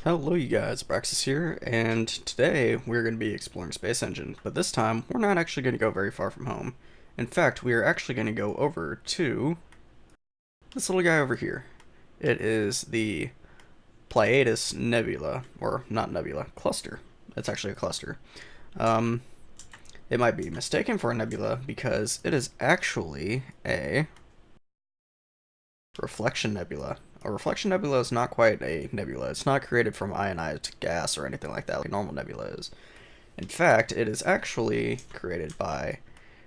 Hello you guys, Braxis here, and today we're going to be exploring Space Engine, but this time we're not actually going to go very far from home. In fact, we are actually going to go over to this little guy over here. It is the Pleiades Nebula, or not nebula, cluster. It's actually a cluster. Um, it might be mistaken for a nebula because it is actually a reflection nebula. A reflection nebula is not quite a nebula. It's not created from ionized gas or anything like that like a normal nebula is. In fact, it is actually created by,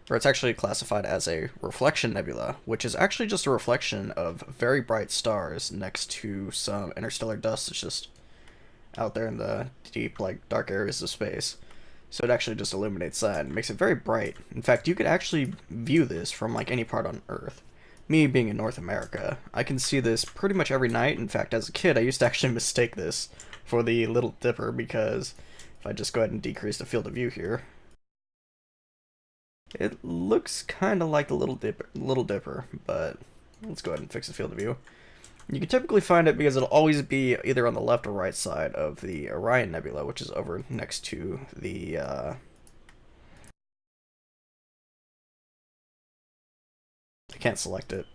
or it's actually classified as a reflection nebula, which is actually just a reflection of very bright stars next to some interstellar dust that's just out there in the deep, like, dark areas of space. So it actually just illuminates that and makes it very bright. In fact, you could actually view this from, like, any part on Earth. Me being in North America, I can see this pretty much every night. In fact, as a kid, I used to actually mistake this for the Little Dipper because if I just go ahead and decrease the field of view here, it looks kind of like the Little Dipper, but let's go ahead and fix the field of view. You can typically find it because it'll always be either on the left or right side of the Orion Nebula, which is over next to the, I can't select it.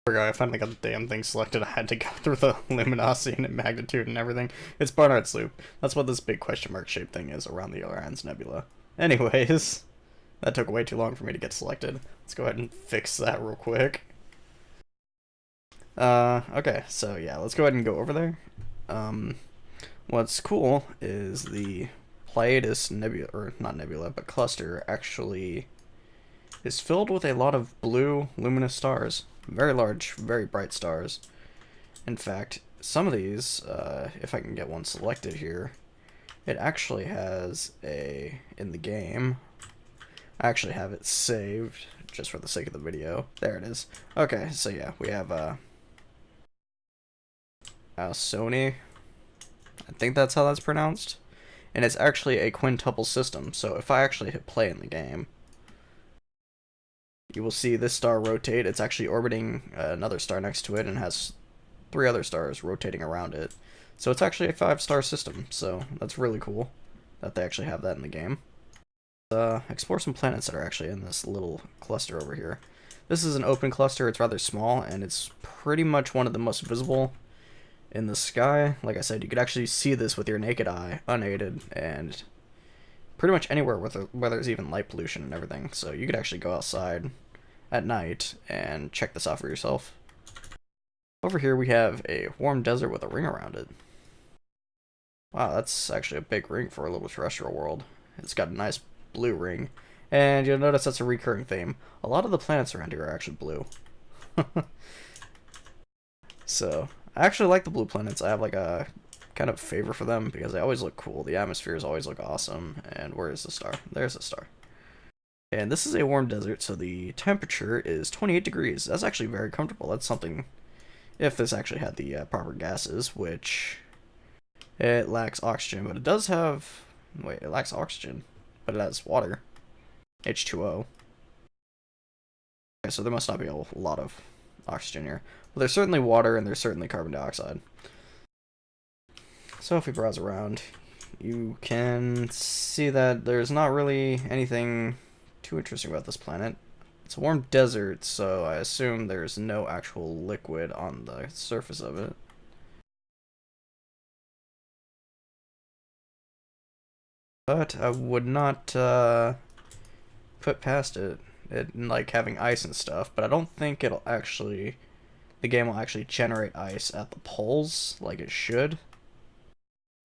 I finally got the damn thing selected. I had to go through the luminosity and magnitude and everything. It's Barnard's Loop. That's what this big question mark shaped thing is around the Orion's Nebula. Anyways, that took way too long for me to get selected. Let's go ahead and fix that real quick. Okay, so yeah, let's go ahead and go over there. What's cool is the Pleiades Nebula, or not nebula, but cluster actually is filled with a lot of blue luminous stars. Very large, very bright stars. In fact, some of these, if I can get one selected here, it actually has in the game, I actually have it saved just for the sake of the video. There it is. Okay, so yeah, we have Sony. I think that's how that's pronounced. And it's actually a quintuple system, so if I actually hit play in the game, you will see this star rotate. It's actually orbiting another star next to it and has 3 other stars rotating around it. So it's actually a 5-star system, so that's really cool that they actually have that in the game. Explore some planets that are actually in this little cluster over here. This is an open cluster. It's rather small, and it's pretty much one of the most visible in the sky. Like I said, you could actually see this with your naked eye, unaided, and pretty much anywhere where there's even light pollution and everything. So you could actually go outside at night and check this out for yourself. Over here we have a warm desert with a ring around it. Wow, that's actually a big ring for a little terrestrial world. It's got a nice blue ring, and you'll notice that's a recurring theme. A lot of the planets around here are actually blue. So, I actually like the blue planets. I have like a kind of favor for them because they always look cool. The atmospheres always look awesome. And where is the star? There's the star. And this is a warm desert, so the temperature is 28 degrees. That's actually very comfortable. That's something, if this actually had the proper gases, which it lacks oxygen, but it does have, wait, it lacks oxygen, but it has water, H2O. Okay, so there must not be a lot of oxygen here. Well, there's certainly water and there's certainly carbon dioxide. So if we browse around, you can see that there's not really anything too interesting about this planet. It's a warm desert, so I assume there's no actual liquid on the surface of it. But I would not put past it like having ice and stuff, but I don't think the game will actually generate ice at the poles like it should.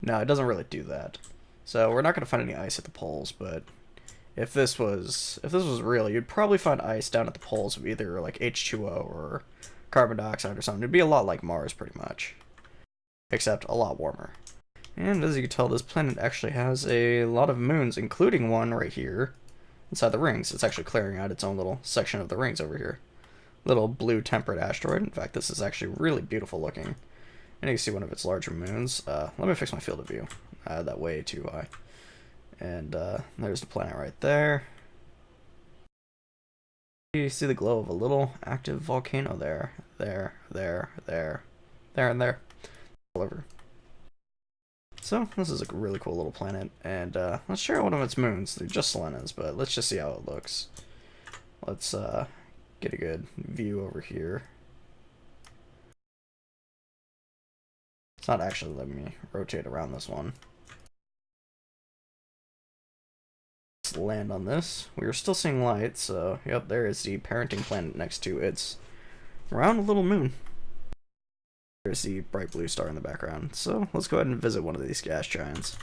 No, it doesn't really do that. So we're not going to find any ice at the poles, but if this was real, you'd probably find ice down at the poles of either like H2O or carbon dioxide or something. It'd be a lot like Mars pretty much, except a lot warmer. And as you can tell, this planet actually has a lot of moons, including one right here inside the rings. It's actually clearing out its own little section of the rings over here. Little blue temperate asteroid. In fact, this is actually really beautiful looking. And you can see one of its larger moons. Let me fix my field of view. I had that way too high. And there's the planet right there. You see the glow of a little active volcano there, and there. However. So, this is a really cool little planet, and let's share one of its moons. They're just Selena's, but let's just see how it looks. Let's get a good view over here. It's not actually letting me rotate around this one. Let's land on this. We are still seeing light, so yep, there is the parenting planet next to its round little moon. There's the bright blue star in the background. So let's go ahead and visit one of these gas giants.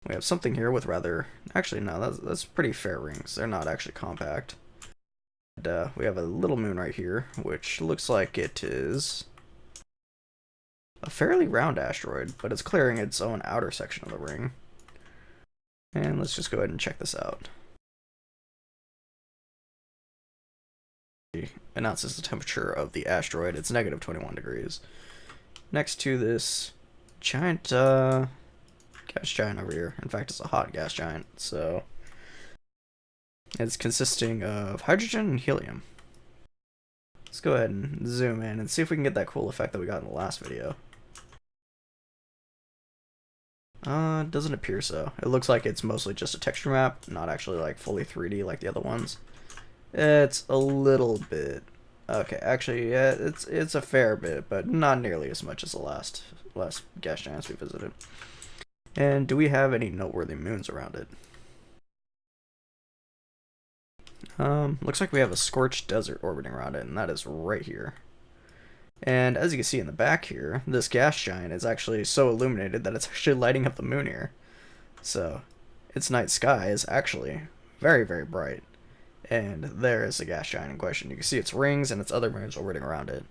We have something here with rather... Actually, no, that's pretty fair rings. They're not actually compact. And, we have a little moon right here, which looks like it is a fairly round asteroid, but it's clearing its own outer section of the ring. And let's just go ahead and check this out. Announces the temperature of the asteroid. It's negative 21 degrees. Next to this giant gas giant over here. In fact, it's a hot gas giant. So it's consisting of hydrogen and helium. Let's go ahead and zoom in and see if we can get that cool effect that we got in the last video. Doesn't appear so. It looks like it's mostly just a texture map, not actually like fully 3D like the other ones. It's a little bit. Okay, actually, yeah, it's a fair bit, but not nearly as much as the last gas giants we visited. And do we have any noteworthy moons around it? Looks like we have a scorched desert orbiting around it, and that is right here. And as you can see in the back here, this gas giant is actually so illuminated that it's actually lighting up the moon here. So, its night sky is actually very, very bright. And there is the gas giant in question. You can see its rings and its other moons orbiting around it.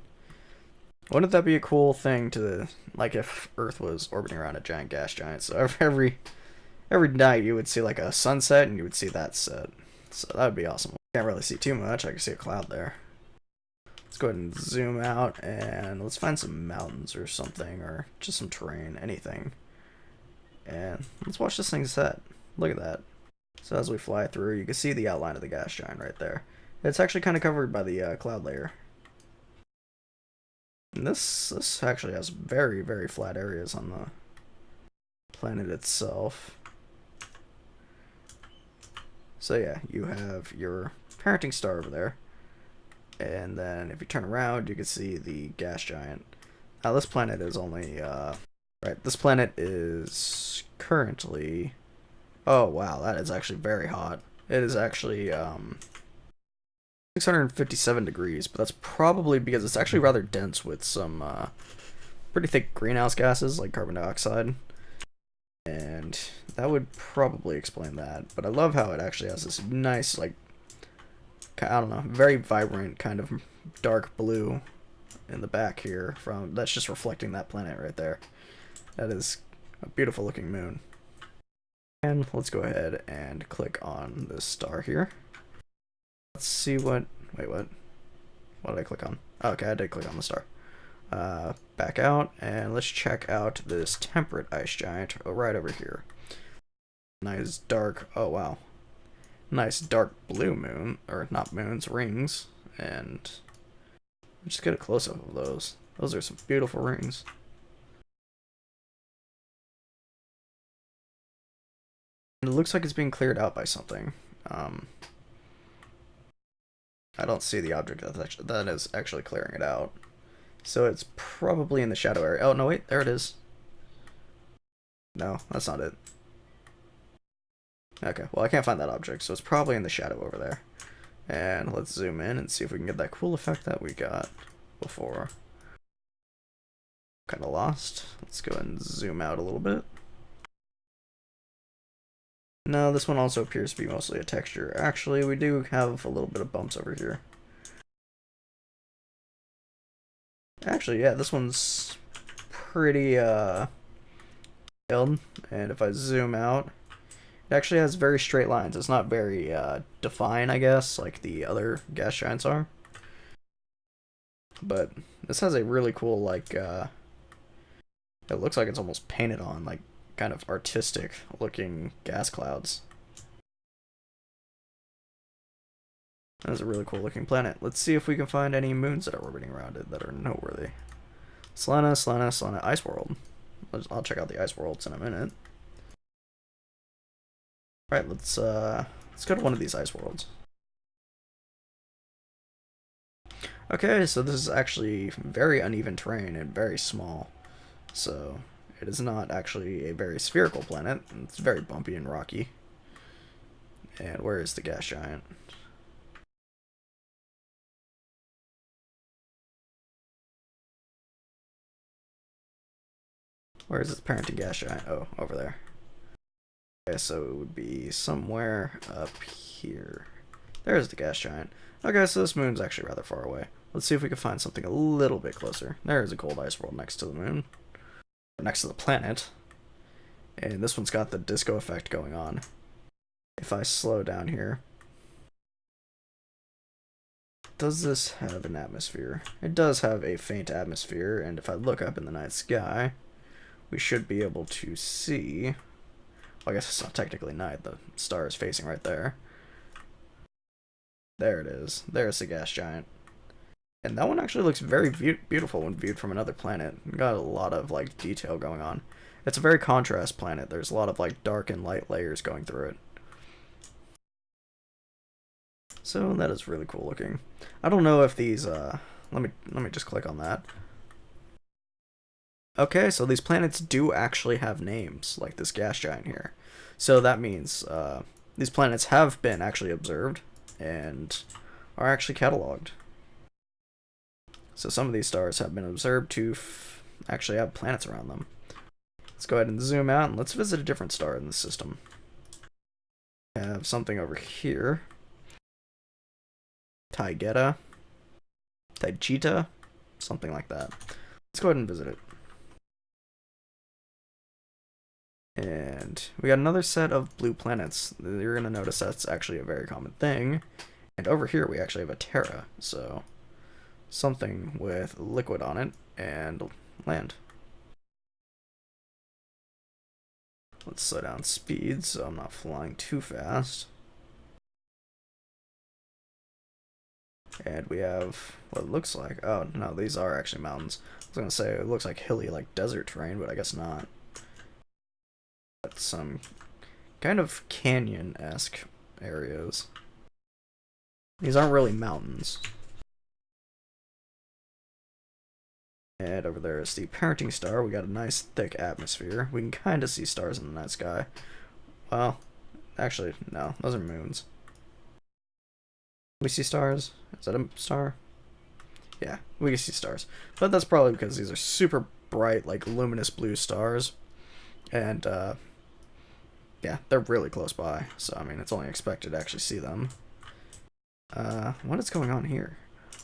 Wouldn't that be a cool thing to, like, if Earth was orbiting around a giant gas giant? So every night you would see like a sunset and you would see that set. So that would be awesome. Can't really see too much. I can see a cloud there. Let's go ahead and zoom out and let's find some mountains or something, or just some terrain, anything. And let's watch this thing set. Look at that. So as we fly through, you can see the outline of the gas giant right there. It's actually kind of covered by the cloud layer. And this actually has very, very flat areas on the planet itself. So yeah, you have your parenting star over there. And then if you turn around, you can see the gas giant. Now this planet is only, right, this planet is currently... Oh wow, that is actually very hot. It is actually 657 degrees, but that's probably because it's actually rather dense with some pretty thick greenhouse gases like carbon dioxide. And that would probably explain that. But I love how it actually has this nice, like, I don't know, very vibrant kind of dark blue in the back here. That's just reflecting that planet right there. That is a beautiful looking moon. And let's go ahead and click on this star here. Let's see what... Wait, what? What did I click on? Oh, okay, I did click on the star. Back out, and let's check out this temperate ice giant right over here. Nice dark... Oh, wow. Nice dark blue moon. Or not moons, rings. And... just get a close-up of those. Those are some beautiful rings. It looks like it's being cleared out by something. I don't see the object that is actually clearing it out. So it's probably in the shadow area. Oh, no, wait, there it is. No, that's not it. Okay, well, I can't find that object, so it's probably in the shadow over there. And let's zoom in and see if we can get that cool effect that we got before. Kind of lost. Let's go and zoom out a little bit. No, this one also appears to be mostly a texture. Actually, we do have a little bit of bumps over here. Actually, yeah, this one's pretty, detailed. And if I zoom out, it actually has very straight lines. It's not very, defined, I guess, like the other gas giants are. But this has a really cool, like, it looks like it's almost painted on, like, kind of artistic looking gas clouds. That is a really cool looking planet. Let's see if we can find any moons that are orbiting around it that are noteworthy. Selena, Ice World. I'll check out the Ice Worlds in a minute. Right, let's go to one of these Ice Worlds. Okay, so this is actually very uneven terrain and very small. So it is not actually a very spherical planet. It's very bumpy and rocky. And where is the gas giant? Where is this parenting gas giant? Oh, over there. Okay, so it would be somewhere up here. There's the gas giant. Okay, so this moon's actually rather far away. Let's see if we can find something a little bit closer. There's a cold ice world next to the moon. Next to the planet. And this one's got the disco effect going on. If I slow down here. Does this have an atmosphere? It does have a faint atmosphere, and if I look up in the night sky, we should be able to see... Well, I guess it's not technically night, the star is facing right there. There it is. There's the gas giant. And that one actually looks very beautiful when viewed from another planet. Got a lot of like detail going on. It's a very contrast planet. There's a lot of like dark and light layers going through it. So that is really cool looking. I don't know if these let me just click on that. Okay, so these planets do actually have names, like this gas giant here. So that means these planets have been actually observed and are actually cataloged. So some of these stars have been observed to actually have planets around them. Let's go ahead and zoom out and let's visit a different star in the system. We have something over here. Taygeta. Taygeta. Something like that. Let's go ahead and visit it. And we got another set of blue planets. You're going to notice that's actually a very common thing. And over here we actually have a Terra. So something with liquid on it and land. Let's slow down speed so I'm not flying too fast. And we have what looks like, oh no, these are actually mountains. I was gonna say it looks like hilly, like desert terrain, but I guess not. But some kind of canyon-esque areas. These aren't really mountains. And over there is the parenting star. We got a nice thick atmosphere. We can kind of see stars in the night sky. Well, actually, no, those are moons. We see stars? Is that a star? Yeah, we can see stars. But that's probably because these are super bright, like luminous blue stars. And, yeah, they're really close by. So, I mean, it's only expected to actually see them. What is going on here?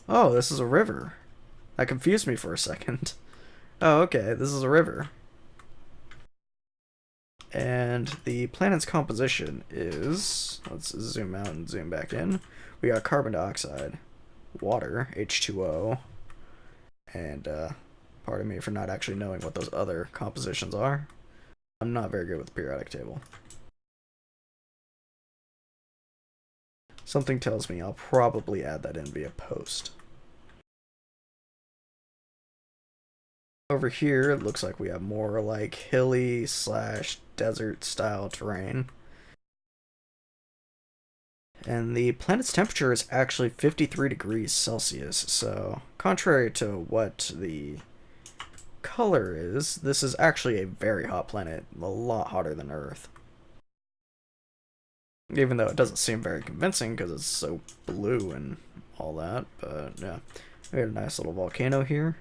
Oh, this is a river. That confused me for a second. Oh, okay, this is a river. And the planet's composition is... Let's zoom out and zoom back in. We got carbon dioxide, water, H2O, and pardon me for not actually knowing what those other compositions are. I'm not very good with the periodic table. Something tells me I'll probably add that in via post. Over here, it looks like we have more like hilly / desert style terrain. And the planet's temperature is actually 53 degrees Celsius, so contrary to what the color is, this is actually a very hot planet, a lot hotter than Earth. Even though it doesn't seem very convincing because it's so blue and all that, but yeah. We got a nice little volcano here.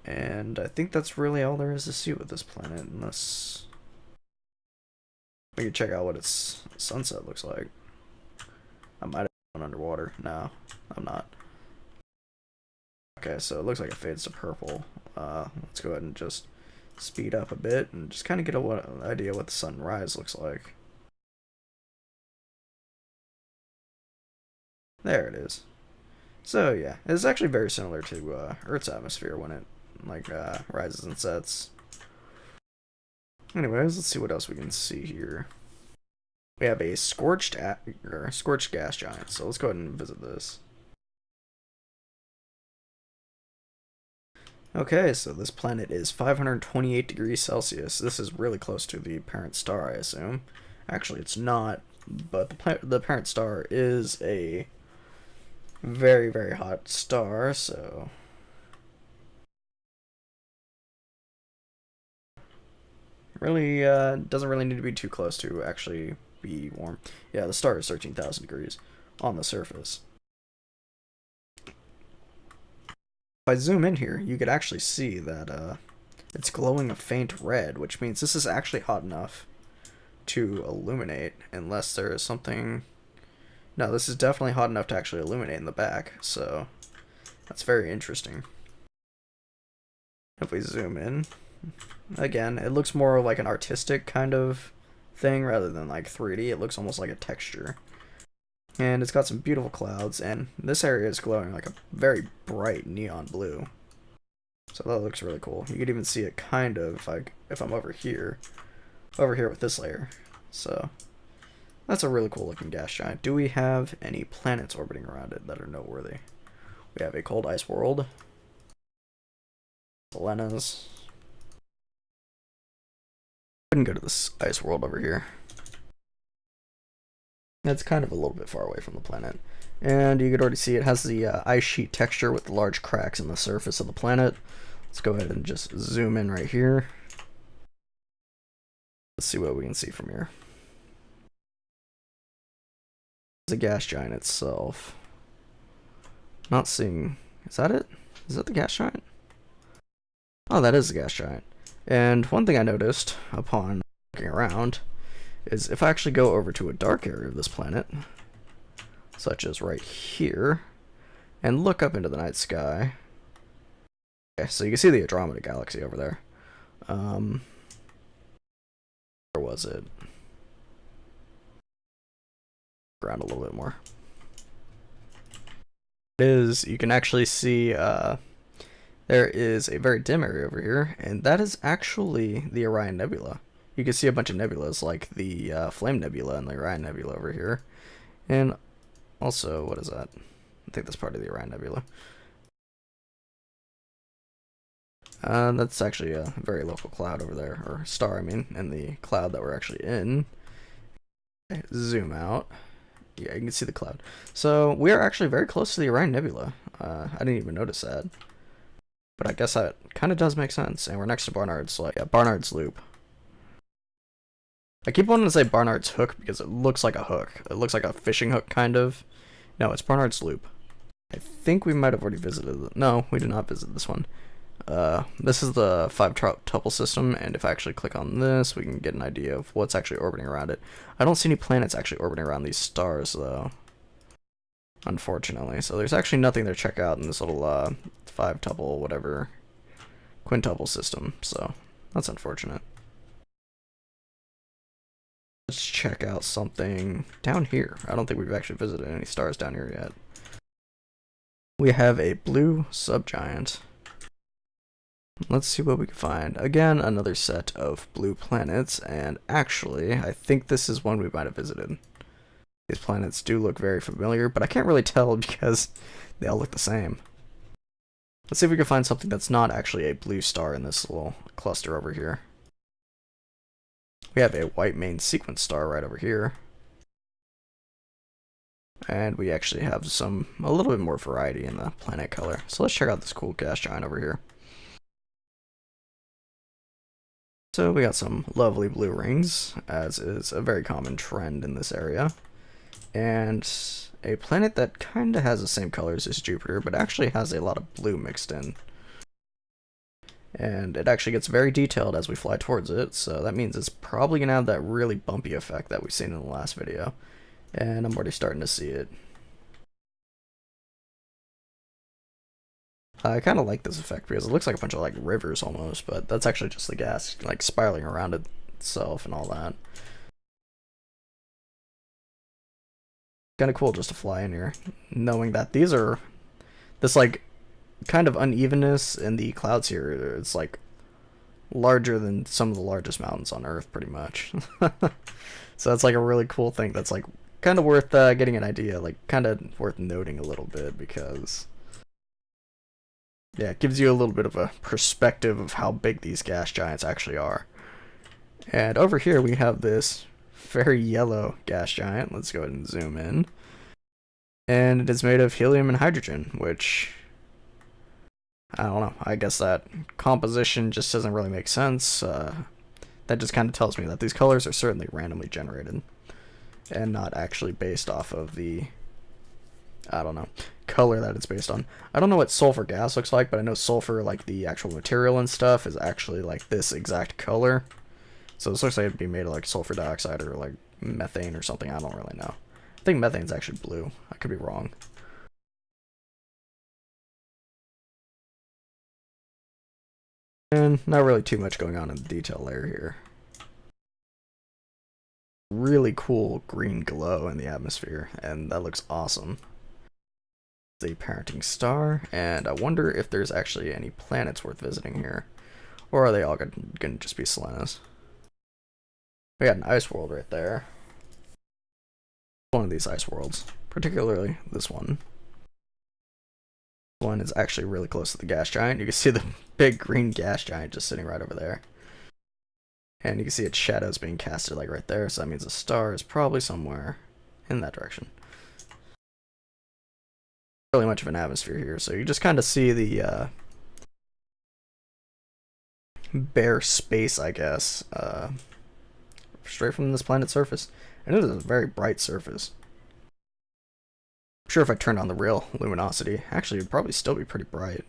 And I think that's really all there is to see with this planet, unless we can check out what its sunset looks like. I might have gone underwater. No, I'm not. Okay, so it looks like it fades to purple. Let's go ahead and just speed up a bit and just kind of get an idea what the sunrise looks like. There it is. So yeah, it's actually very similar to Earth's atmosphere when it rises and sets. Anyways, let's see what else we can see here. We have a scorched gas giant, so let's go ahead and visit this. Okay, so this planet is 528 degrees Celsius. This is really close to the parent star, I assume. Actually, it's not, but the parent star is a very, very hot star, so really doesn't really need to be too close to actually be warm. Yeah, the star is 13,000 degrees on the surface. If I zoom in here, you could actually see that it's glowing a faint red, which means this is actually hot enough to illuminate, unless there is something... No, this is definitely hot enough to actually illuminate in the back, so that's very interesting. If we zoom in, again, it looks more like an artistic kind of thing rather than like 3D. It looks almost like a texture. And it's got some beautiful clouds, and this area is glowing like a very bright neon blue. So that looks really cool. You could even see it kind of like if I'm over here with this layer. So that's a really cool looking gas giant. Do we have any planets orbiting around it that are noteworthy? We have a cold ice world. Selena's. I can go to this ice world over here. It's kind of a little bit far away from the planet. And you could already see it has the ice sheet texture with large cracks in the surface of the planet. Let's go ahead and just zoom in right here. Let's see what we can see from here. The gas giant itself. Not seeing... Is that it? Is that the gas giant? Oh, that is the gas giant. And one thing I noticed upon looking around is if I actually go over to a dark area of this planet, such as right here, and look up into the night sky. Okay, so you can see the Andromeda galaxy over there. Where was it? Around a little bit more. It is, you can actually see there is a very dim area over here, and that is actually the Orion Nebula. You can see a bunch of nebulas like the Flame Nebula and the Orion Nebula over here. And also, what is that? I think that's part of the Orion Nebula. That's actually a very local cloud over there, or star, I mean, and the cloud that we're actually in. Okay, zoom out. Yeah, you can see the cloud. So we are actually very close to the Orion Nebula. I didn't even notice that. But I guess that kind of does make sense. And we're next to Barnard's, like, yeah, Barnard's Loop. I keep wanting to say Barnard's Hook because it looks like a hook. It looks like a fishing hook, kind of. No, it's Barnard's Loop. I think we might have already visited it. No, we did not visit this one. This is the 5-tuple system, and if I actually click on this, we can get an idea of what's actually orbiting around it. I don't see any planets actually orbiting around these stars, though. Unfortunately. So there's actually nothing to check out in this little 5-tuple, whatever, quintuple system. So that's unfortunate. Let's check out something down here. I don't think we've actually visited any stars down here yet. We have a blue subgiant. Let's see what we can find. Again, another set of blue planets, and actually, I think this is one we might have visited. These planets do look very familiar, but I can't really tell because they all look the same. Let's see if we can find something that's not actually a blue star in this little cluster over here. We have a white main sequence star right over here. And we actually have a little bit more variety in the planet color. So let's check out this cool gas giant over here. So we got some lovely blue rings, as is a very common trend in this area. And a planet that kind of has the same colors as Jupiter, but actually has a lot of blue mixed in. And it actually gets very detailed as we fly towards it, so that means it's probably going to have that really bumpy effect that we've seen in the last video. And I'm already starting to see it. I kind of like this effect because it looks like a bunch of like rivers almost, but that's actually just the gas like spiraling around itself and all that. Kind of cool just to fly in here, knowing that this like kind of unevenness in the clouds here. It's like larger than some of the largest mountains on Earth, pretty much. So that's like a really cool thing. That's like kind of worth getting an idea, like kind of worth noting a little bit because Yeah, it gives you a little bit of a perspective of how big these gas giants actually are. And over here we have this very yellow gas giant. Let's go ahead and zoom in. And it is made of helium and hydrogen, which, I don't know, I guess that composition just doesn't really make sense. That just kind of tells me that these colors are certainly randomly generated and not actually based off of the, I don't know, color that it's based on. I don't know what sulfur gas looks like, but I know sulfur, like the actual material and stuff, is actually like this exact color. So this looks like it'd be made of like sulfur dioxide or like methane or something. I don't really know. I think methane's actually blue. I could be wrong. And not really too much going on in the detail layer here. Really cool green glow in the atmosphere, and that looks awesome. It's a parenting star, and I wonder if there's actually any planets worth visiting here. Or are they all gonna just be Selenas? We got an ice world right there. One of these ice worlds, particularly this one. This one is actually really close to the gas giant. You can see the big green gas giant just sitting right over there. And you can see its shadows being casted like right there, so that means a star is probably somewhere in that direction. Really much of an atmosphere here, so you just kind of see the bare space, I guess, straight from this planet's surface. And it is a very bright surface. I'm sure if I turned on the real luminosity, actually it would probably still be pretty bright.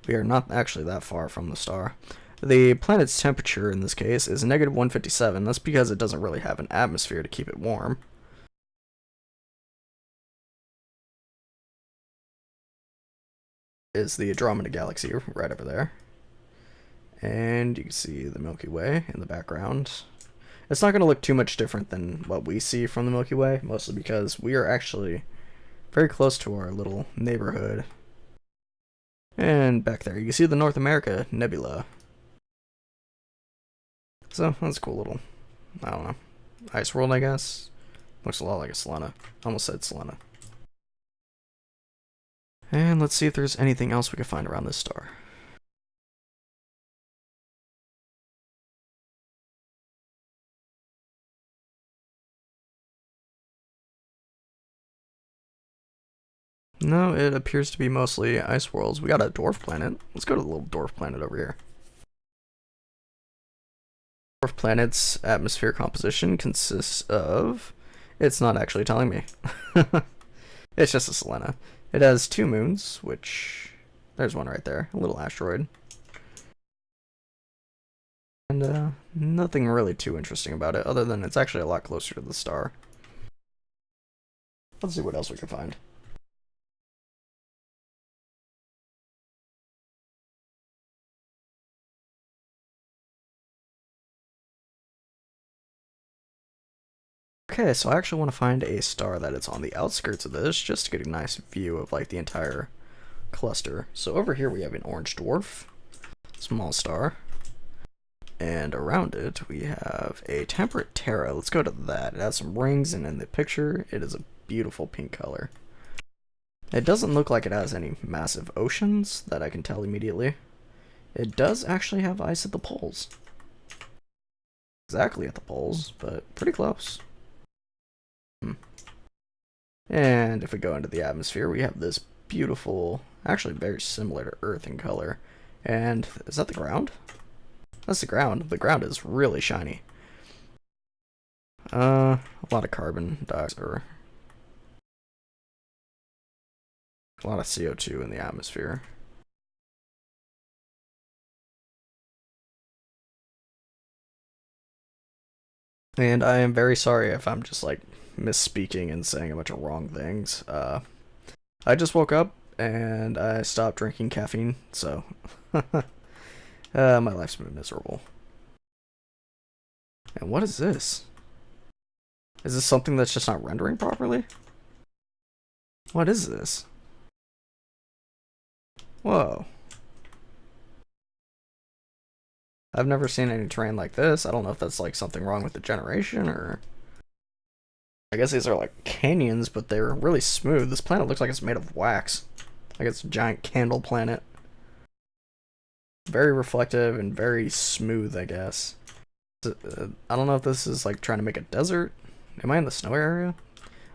We are not actually that far from the star. The planet's temperature in this case is negative 157. That's because it doesn't really have an atmosphere to keep it warm. Is the Andromeda Galaxy right over there. And you can see the Milky Way in the background. It's not going to look too much different than what we see from the Milky Way, mostly because we are actually very close to our little neighborhood. And back there, you can see the North America Nebula. So, that's a cool little, I don't know, ice world, I guess. Looks a lot like a Selena. Almost said Selena. And let's see if there's anything else we can find around this star. No, it appears to be mostly ice worlds. We got a dwarf planet. Let's go to the little dwarf planet over here. Dwarf planet's atmosphere composition consists of... It's not actually telling me. It's just a Selena. It has 2 moons, which... There's one right there. A little asteroid. And nothing really too interesting about it, other than it's actually a lot closer to the star. Let's see what else we can find. Okay, so I actually want to find a star that is on the outskirts of this, just to get a nice view of like the entire cluster. So over here we have an orange dwarf, small star, and around it we have a temperate Terra. Let's go to that. It has some rings, and in the picture it is a beautiful pink color. It doesn't look like it has any massive oceans that I can tell immediately. It does actually have ice at the poles. Exactly at the poles, but pretty close. And if we go into the atmosphere, we have this beautiful, actually very similar to Earth in color. And is that the ground? That's the ground. The ground is really shiny. A lot of carbon dioxide, or a lot of CO2 in the atmosphere. And I am very sorry if I'm just like misspeaking and saying a bunch of wrong things. I just woke up and I stopped drinking caffeine, so my life's been miserable. And what is this? Is this something that's just not rendering properly? What is this? Whoa. I've never seen any terrain like this. I don't know if that's like something wrong with the generation, or... I guess these are like canyons, but they're really smooth. This planet looks like it's made of wax. Like it's a giant candle planet. very reflective and very smooth, I guess. I don't know if this is like trying to make a desert. Am I in the snow area?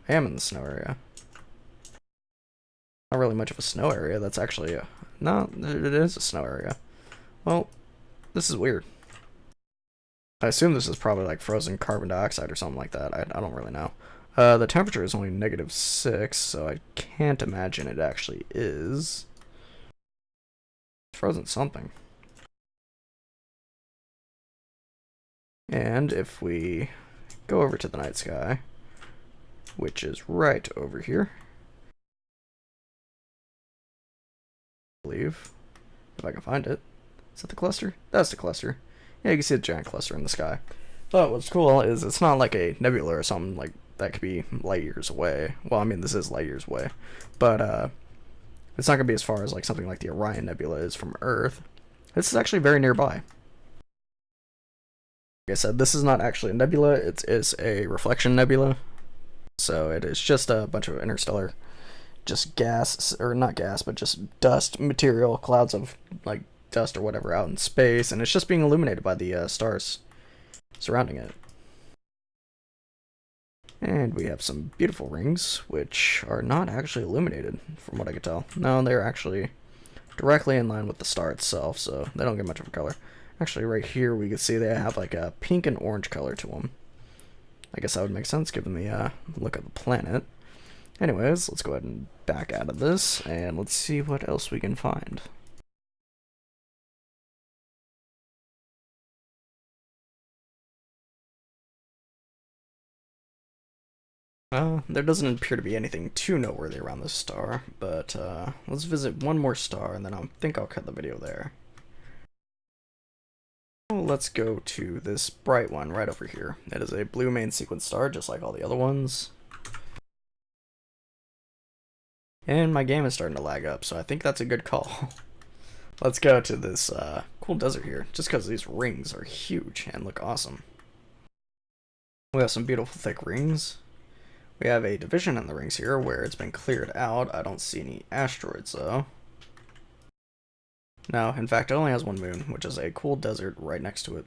I am in the snow area. Not really much of a snow area. That's actually a... No, it is a snow area. Well, this is weird. I assume this is probably like frozen carbon dioxide or something like that. I don't really know. The temperature is only -6, so I can't imagine it actually is. It's frozen something. And if we go over to the night sky, which is right over here, I believe, if I can find it. Is that the cluster? That's the cluster. Yeah, you can see a giant cluster in the sky. But what's cool is it's not like a nebula or something like that could be light years away. Well, I mean, this is light years away. But it's not going to be as far as like something like the Orion Nebula is from Earth. This is actually very nearby. Like I said, this is not actually a nebula. It is a reflection nebula. So it is just a bunch of interstellar, just gas, or not gas, but just dust material, clouds of like dust or whatever out in space, and it's just being illuminated by the stars surrounding it. And we have some beautiful rings, which are not actually illuminated, from what I could tell. No, they're actually directly in line with the star itself, so they don't get much of a color. Actually, right here we can see they have like a pink and orange color to them. I guess that would make sense given the look of the planet. Anyways, let's go ahead and back out of this, and let's see what else we can find. There doesn't appear to be anything too noteworthy around this star, but let's visit one more star, and then I think I'll cut the video there. Let's go to this bright one right over here. It is a blue main sequence star, just like all the other ones. And my game is starting to lag up, so I think that's a good call. Let's go to this cool desert here, just because these rings are huge and look awesome. We have some beautiful thick rings. We have a division in the rings here where it's been cleared out. I don't see any asteroids though. No, in fact it only has one moon, which is a cool desert right next to it.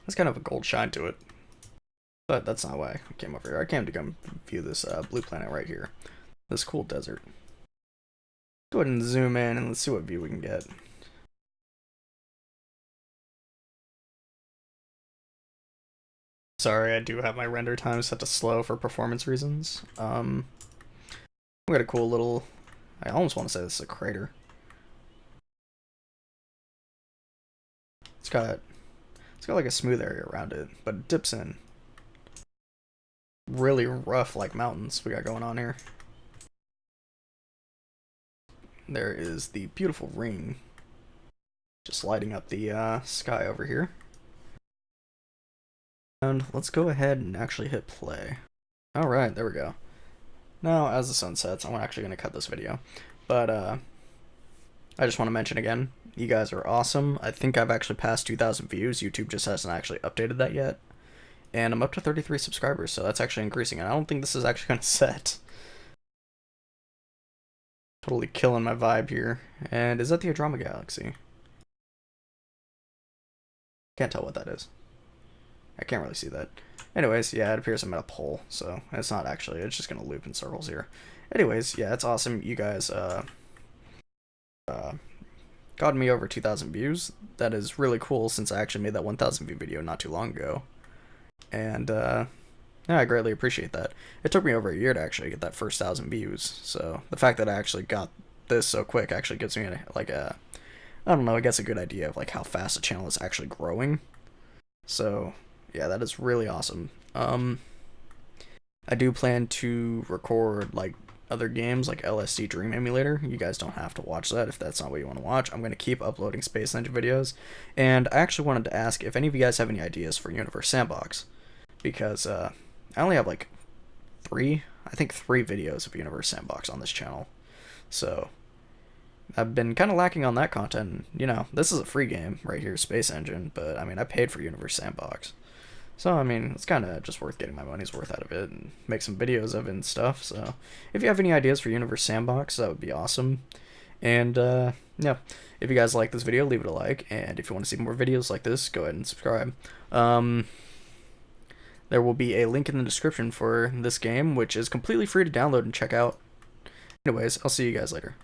It's kind of a gold shine to it. But that's not why I came over here. I came to come view this blue planet right here. This cool desert. Go ahead and zoom in and let's see what view we can get. Sorry, I do have my render time set to slow for performance reasons. We got a cool little... I almost want to say this is a crater. It's got like a smooth area around it, but it dips in. Really rough like mountains we got going on here. There is the beautiful ring just lighting up the sky over here. And let's go ahead and actually hit play. Alright, there we go. Now, as the sun sets, I'm actually going to cut this video. But, I just want to mention again, you guys are awesome. I think I've actually passed 2,000 views. YouTube just hasn't actually updated that yet. And I'm up to 33 subscribers, so that's actually increasing. And I don't think this is actually going to set. Totally killing my vibe here. And is that the Andromeda Galaxy? Can't tell what that is. I can't really see that. Anyways, yeah, it appears I'm at a pole, so it's not actually, it's just gonna loop in circles here. Anyways, yeah, it's awesome. You guys got me over 2,000 views. That is really cool since I actually made that 1,000 view video not too long ago. And yeah, I greatly appreciate that. It took me over a year to actually get that first 1,000 views, so the fact that I actually got this so quick actually gives me like a, I don't know, I guess a good idea of like how fast the channel is actually growing. So yeah, that is really awesome. I do plan to record like other games like LSD Dream Emulator. You guys don't have to watch that if that's not what you want to watch. I'm going to keep uploading Space Ninja videos. And I actually wanted to ask if any of you guys have any ideas for Universe Sandbox. Because I only have like three videos of Universe Sandbox on this channel. So I've been kind of lacking on that content. You know, this is a free game right here, Space Engine. But I mean, I paid for Universe Sandbox. So, I mean, it's kind of just worth getting my money's worth out of it and make some videos of it and stuff. So, if you have any ideas for Universe Sandbox, that would be awesome. And, yeah, if you guys like this video, leave it a like. And if you want to see more videos like this, go ahead and subscribe. There will be a link in the description for this game, which is completely free to download and check out. Anyways, I'll see you guys later.